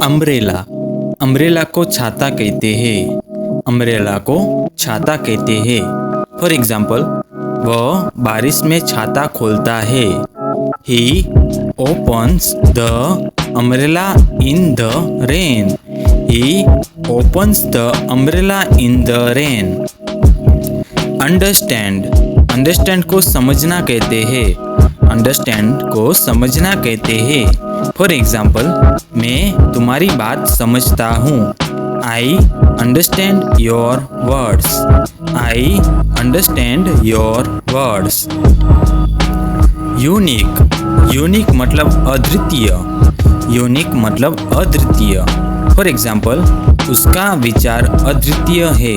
Umbrella. Umbrella को छाता कहते हैं। अम्ब्रेला को छाता कहते हैं। फॉर एग्जाम्पल, वह बारिश में छाता खोलता है। He opens the umbrella in the rain. He opens the umbrella in the rain. Understand. Understand को समझना कहते हैं। Understand को समझना कहते हैं। फॉर एग्जाम्पल, मैं तुम्हारी बात समझता हूँ। I understand your words. I understand your words. Unique. Unique मतलब अद्वितीय। यूनिक मतलब अद्वितीय। फॉर एग्जाम्पल, उसका विचार अद्वितीय है।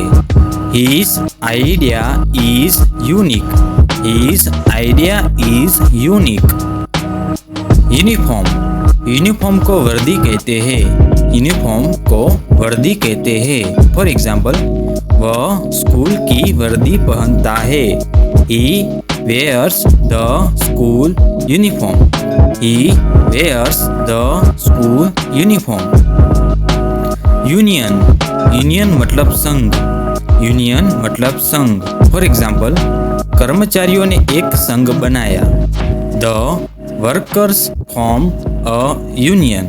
His idea is unique. His idea is unique. Uniform. Uniform को वर्दी कहते हैं। यूनिफॉर्म को वर्दी कहते हैं। फॉर एग्जाम्पल, वह स्कूल की वर्दी पहनता है। He wears the school uniform. He wears the school uniform. Union. Union मतलब संघ। यूनियन मतलब संघ। फॉर एग्जाम्पल, कर्मचारियों ने एक संघ बनाया। The workers form a union.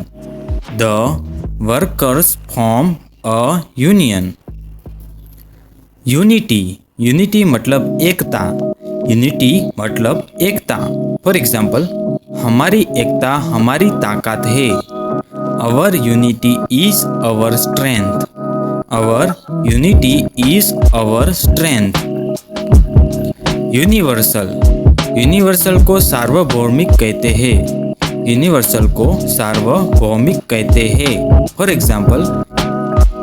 The workers form a union. Unity. Unity मतलब एकता। यूनिटी मतलब एकता। फॉर एग्जाम्पल, हमारी एकता हमारी ताकत है। Our unity is our strength. Our unity is our strength. Universal. Universal को सार्वभौमिक कहते हैं। यूनिवर्सल को सार्वभौमिक कहते हैं। फॉर एग्जाम्पल,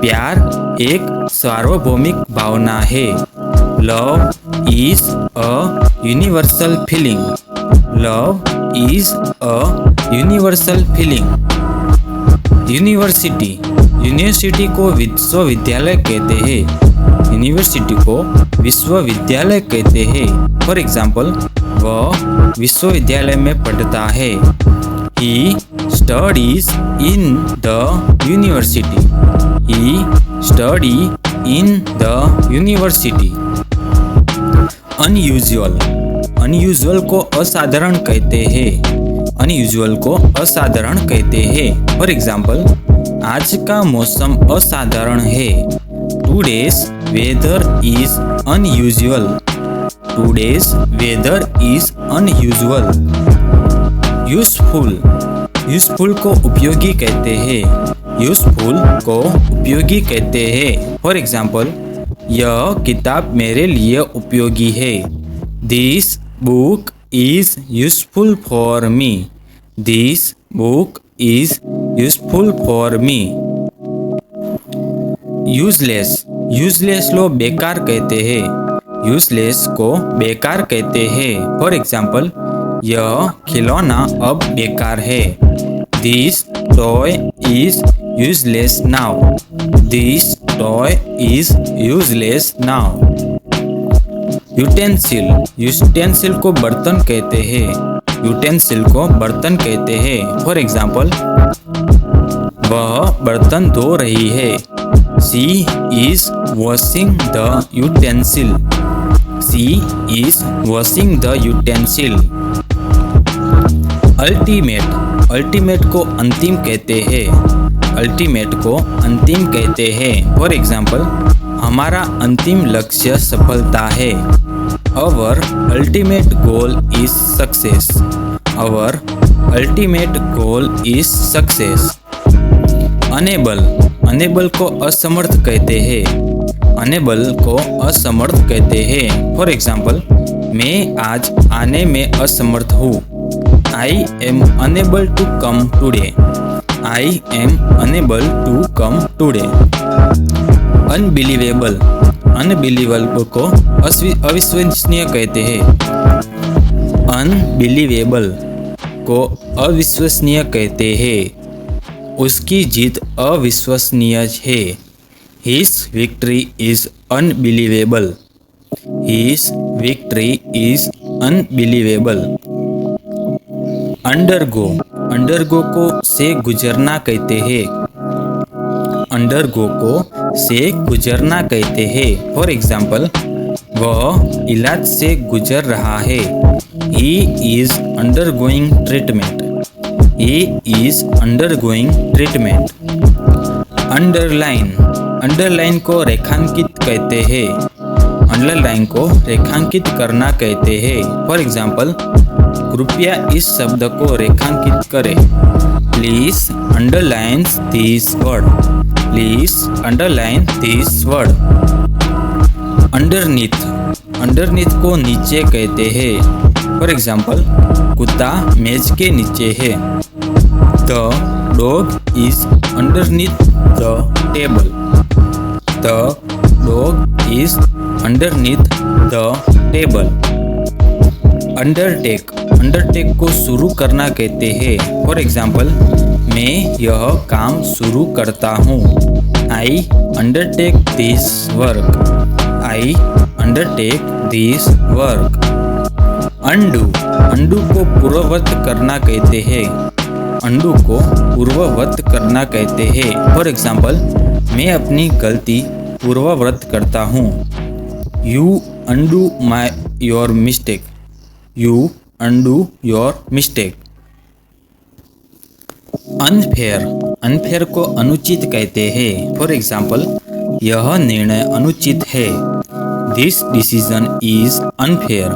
प्यार एक सार्वभौमिक भावना है। Love is a universal feeling. Love is a universal feeling. University. University को विश्वविद्यालय कहते हैं। यूनिवर्सिटी को विश्वविद्यालय कहते हैं। फॉर एग्जाम्पल, वह विश्वविद्यालय में पढ़ता है। He studies in the university. He study in the university. Unusual. Unusual को असाधारण कहते हैं। अनयूजुअल को असाधारण कहते हैं। फॉर एग्जाम्पल, आज का मौसम असाधारण है। Today's weather is unusual. Today's weather is unusual. Useful. Useful को उपयोगी कहते हैं। यूजफुल को उपयोगी कहते हैं। फॉर एग्जाम्पल, यह किताब मेरे लिए उपयोगी है। This book is useful for me. This book is useful for me. Useless. Useless को बेकार कहते हैं। यूजलेस को बेकार कहते हैं। फॉर एग्जाम्पल, यह खिलौना अब बेकार है। This toy is useless now. This toy is useless now. Utensil. Utensil को बर्तन कहते हैं। यूटेंसिल को बर्तन कहते हैं। फॉर एग्जाम्पल, वह बर्तन धो रही है। She is washing the utensil. She is washing the utensil. Ultimate. Ultimate को अंतिम कहते हैं। अल्टीमेट को अंतिम कहते हैं। फॉर एग्जाम्पल, हमारा अंतिम लक्ष्य सफलता है। Our ultimate goal is success. Our ultimate goal is success. Enable. Enable को असमर्थ कहते हैं। अनेबल को असमर्थ कहते हैं। फॉर एग्जाम्पल, मैं आज आने में असमर्थ हूँ। I am unable to come today. I am unable to come today. Unbelievable. Unbelievable को अविश्वसनीय कहते हैं। अनबिलीवेबल को अविश्वसनीय कहते हैं। उसकी जीत अविश्वसनीय है। His victory is unbelievable. His victory is unbelievable. Undergo. Undergo को से गुजरना कहते हैं। अंडरगो को से गुजरना कहते हैं। फॉर एग्जाम्पल, वह इलाज से गुजर रहा है। He is undergoing treatment. He is undergoing treatment. Underline, underline को रेखांकित कहते हैं। अंडरलाइन को रेखांकित करना कहते हैं। फॉर एग्जाम्पल, कृपया इस शब्द को रेखांकित करें। Please underline this word. Please underline this word. Underneath, underneath को नीचे कहते हैं। फॉर एग्जाम्पल, कुत्ता मेज के नीचे है। The dog is underneath the table. The dog is underneath the table. Undertake, undertake को शुरू करना कहते हैं। फॉर एग्जाम्पल, मैं यह काम शुरू करता हूँ। I undertake this work. I undertake this work. Undo, undo को पूर्ववत करना कहते हैं। अंडू को पूर्ववत करना कहते हैं। फॉर एग्जाम्पल, मैं अपनी गलती पूर्ववत करता हूँ। You undo your mistake. You undo your mistake. Unfair, unfair को अनुचित कहते हैं। फॉर एग्जाम्पल, यह निर्णय अनुचित है। This decision is unfair.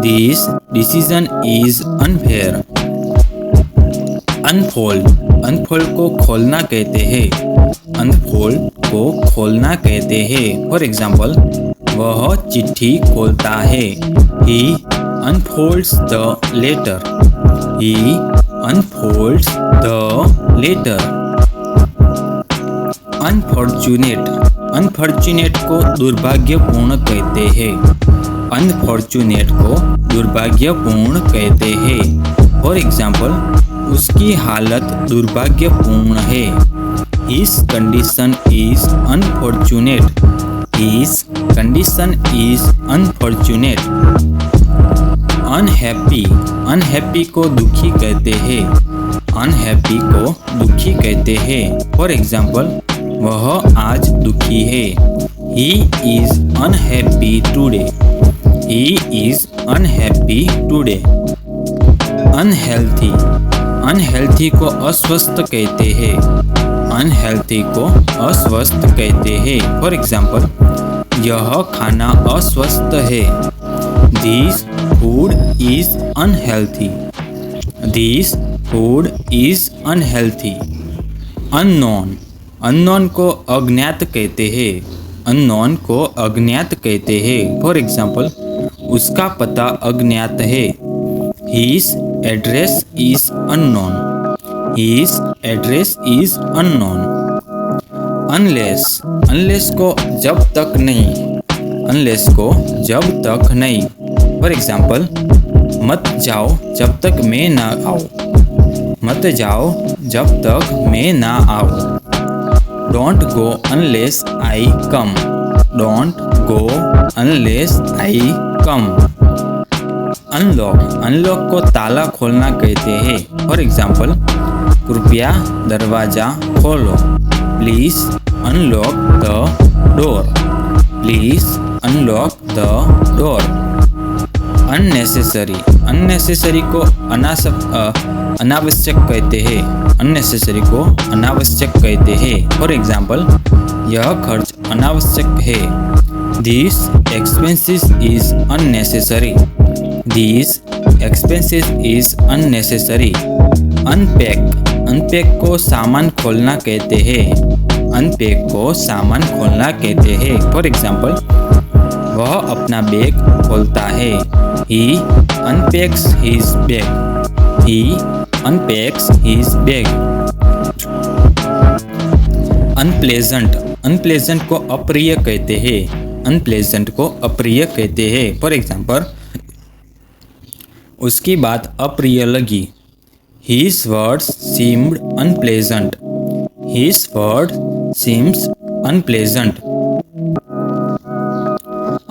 This decision is unfair. Unfold, unfold को खोलना कहते हैं। अनफोल्ड को खोलना कहते हैं। फॉर एग्जाम्पल, वह चिट्ठी खोलता है। ही unfolds the letter. He unfolds the letter. Unfortunate, unfortunate को दुर्भाग्यपूर्ण कहते हैं। Unfortunate को दुर्भाग्यपूर्ण कहते हैं। फॉर एग्जाम्पल, उसकी हालत दुर्भाग्यपूर्ण है। His condition is unfortunate. His condition is unfortunate. Unhappy, unhappy को दुखी कहते हैं। अनहैप्पी को दुखी कहते हैं। फॉर एग्जाम्पल, वह आज दुखी है। He is unhappy today. He is unhappy today. Unhealthy, unhealthy को अस्वस्थ कहते हैं। अनहेल्थी को अस्वस्थ कहते हैं। फॉर एग्जाम्पल, यह खाना अस्वस्थ है। This food is unhealthy. This food is unhealthy. Unknown, unknown को अज्ञात कहते हैं। अननोन को अज्ञात कहते हैं। फॉर एग्जाम्पल, उसका पता अज्ञात है। His address is unknown. His address is unknown. Unless, unless को जब तक नहीं। अनलेस को जब तक नहीं। फॉर एग्जाम्पल, मत जाओ जब तक मैं ना आऊँ। मत जाओ जब तक मैं ना आऊँ। Don't go unless I come. Don't go unless I come. Unlock, unlock को ताला खोलना कहते हैं। फॉर एग्जाम्पल, कृपया दरवाजा खोलो। Please unlock the door. Please unlock the door. Unnecessary, unnecessary को अनावश्यक कहते हैं। अननेसेसरी को अनावश्यक कहते हैं। फॉर एग्जाम्पल, यह खर्च अनावश्यक है। This expenses is unnecessary. This expenses is unnecessary. Unpack, unpack को सामान खोलना कहते हैं। अनपैक को सामान खोलना कहते हैं। फॉर एग्जाम्पल, वह अपना बैग खोलता है। He unpacks his bag. He unpacks his bag. Unpleasant, unpleasant को अप्रिय कहते हैं। Unpleasant को अप्रिय कहते हैं। फॉर एग्जाम्पल, उसकी बात अप्रिय लगी। His words seemed unpleasant. His words seems unpleasant.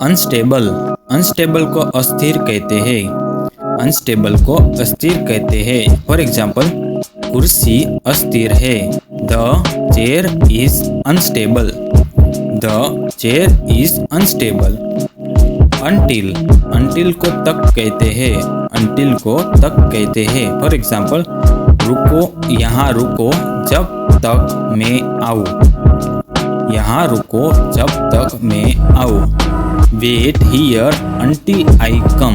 Unstable, unstable को अस्थिर कहते हैं। अनस्टेबल को अस्थिर कहते हैं। फॉर एग्जाम्पल, कुर्सी अस्थिर है। The chair is unstable. The chair is unstable. Until को तक कहते हैं। अंटिल को तक कहते हैं। फॉर एग्जाम्पल, रुको, यहाँ रुको जब तक मैं आऊँ। यहाँ रुको जब तक मैं आऊँ। Wait here until I come.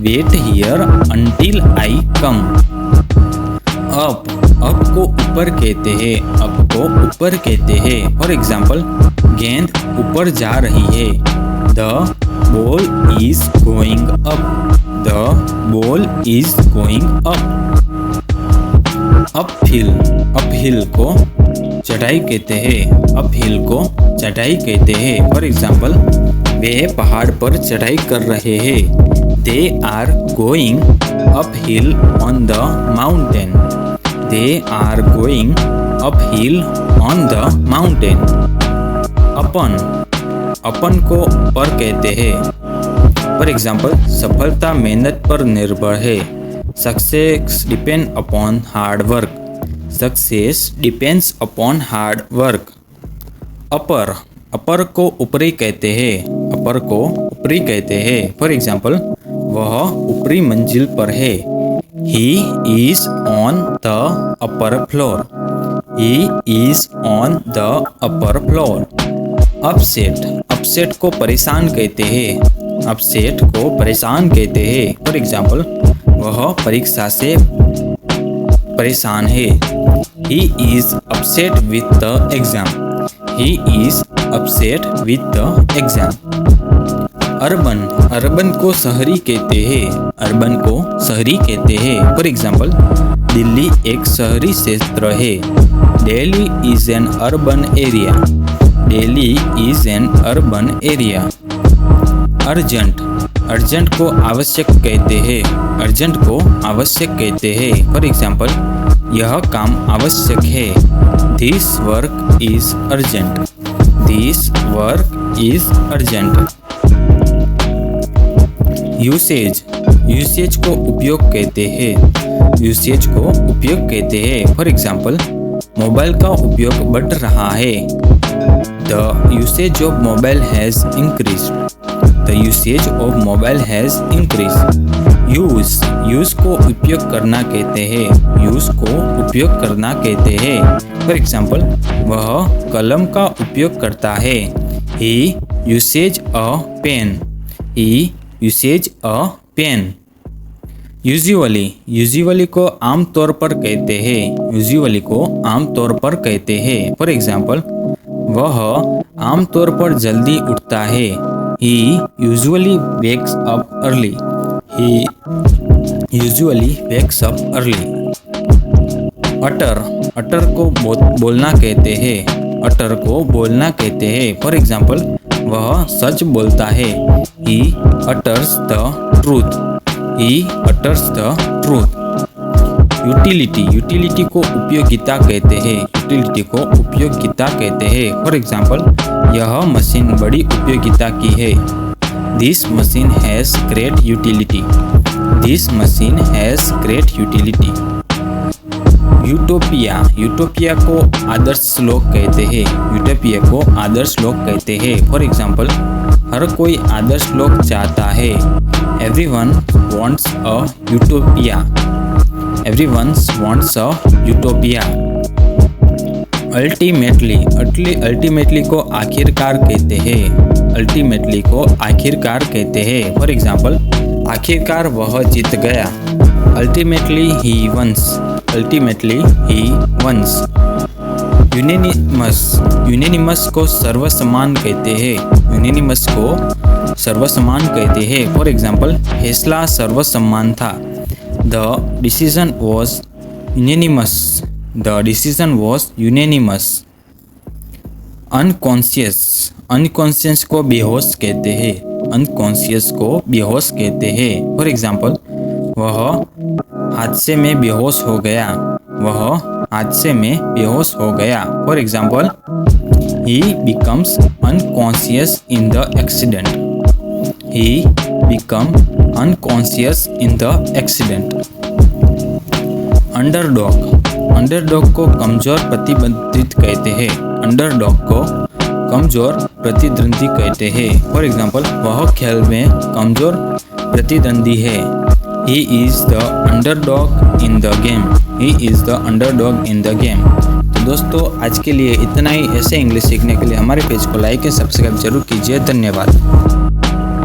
Wait here until I come. Up को ऊपर कहते हैं। अप को ऊपर कहते हैं। फॉर एग्जाम्पल, गेंद ऊपर जा रही है। The ball is going up. The ball is going up. Uphill को चढ़ाई कहते हैं। अपहिल को चढ़ाई कहते हैं। फॉर एग्जाम्पल, वे पहाड़ पर चढ़ाई कर रहे हैं। They are going uphill on the mountain. They are going uphill on the mountain. Upon को पर कहते हैं। फॉर एग्जाम्पल, सफलता मेहनत पर निर्भर है। Success depend upon hard work. Success depends upon hard work. Upper को ऊपरी कहते हैं। अपर को ऊपरी कहते हैं। फॉर एग्जाम्पल, वह ऊपरी मंजिल पर है। He is on the upper floor. He is on the upper floor. Upset को परेशान कहते हैं। अपसेट को परेशान कहते हैं। फॉर एग्जाम्पल, वह परीक्षा से परेशान है। He is upset with the exam. He is upset with the exam. Urban को शहरी कहते हैं। अर्बन को शहरी कहते हैं। फॉर एग्जाम्पल, दिल्ली एक शहरी क्षेत्र है। Delhi is an urban area. Delhi is an urban area. Urgent को आवश्यक कहते हैं। अर्जेंट को आवश्यक कहते हैं। फॉर एग्जाम्पल, यह काम आवश्यक है। This work is urgent. This work is urgent. Usage को उपयोग कहते हैं। यूसेज को उपयोग कहते हैं। फॉर एग्जाम्पल, मोबाइल का उपयोग बढ़ रहा है। The usage of mobile has increased. The usage of mobile has increased. Use को उपयोग करना कहते हैं। यूज को उपयोग करना कहते हैं। फॉर एग्जाम्पल, वह कलम का उपयोग करता है। He uses a pen. He uses a pen. Usually को आमतौर पर कहते हैं। यूजुअली को आमतौर पर कहते हैं। फॉर एग्जाम्पल, वह आमतौर पर जल्दी उठता है। He usually wakes up early. He usually wakes up early. अटर को बोलना कहते हैं। अटर को बोलना कहते हैं। फॉर एग्जाम्पल, वह सच बोलता है। He utters the truth. He utters the truth. Utility को उपयोगिता कहते हैं। यूटिलिटी को उपयोगिता कहते हैं। फॉर एग्जाम्पल, यह मशीन बड़ी उपयोगिता की है। This machine has great utility. This machine has great utility. Utopia को आदर्श श्लोक कहते हैं। यूटोपिया को आदर्श श्लोक कहते हैं। फॉर एग्जाम्पल, हर कोई आदर्श श्लोक चाहता है। Everyone wants a utopia. Everyone wants a utopia. Ultimately को आखिरकार कहते हैं। अल्टीमेटली को आखिरकार कहते हैं। फॉर एग्जाम्पल, आखिरकार वह जीत गया। Ultimately he wins. Ultimately he wins. Unanimous को सर्वसमान कहते हैं। यूनेनिमस को सर्वसमान कहते हैं। फॉर एग्जाम्पल, फैसला सर्वसमान था। The decision was unanimous. The decision was unanimous. Unconscious को बेहोश कहते हैं। Unconscious को बेहोश कहते हैं। फॉर एग्जाम्पल, वह हादसे में बेहोश हो गया। वह हादसे में बेहोश हो गया। For example, he becomes unconscious in the accident. He become unconscious in the accident. Underdog को कमजोर प्रतिद्वंदी कहते हैं। अंडरडॉग को कमजोर प्रतिद्वंदी कहते हैं। फॉर एग्जाम्पल, वह खेल में कमजोर प्रतिद्वंदी है। He is the underdog in the game. He is the underdog in the game. तो दोस्तों, आज के लिए इतना ही। ऐसे इंग्लिश सीखने के लिए हमारे पेज को लाइक एंड सब्सक्राइब जरूर कीजिए। धन्यवाद।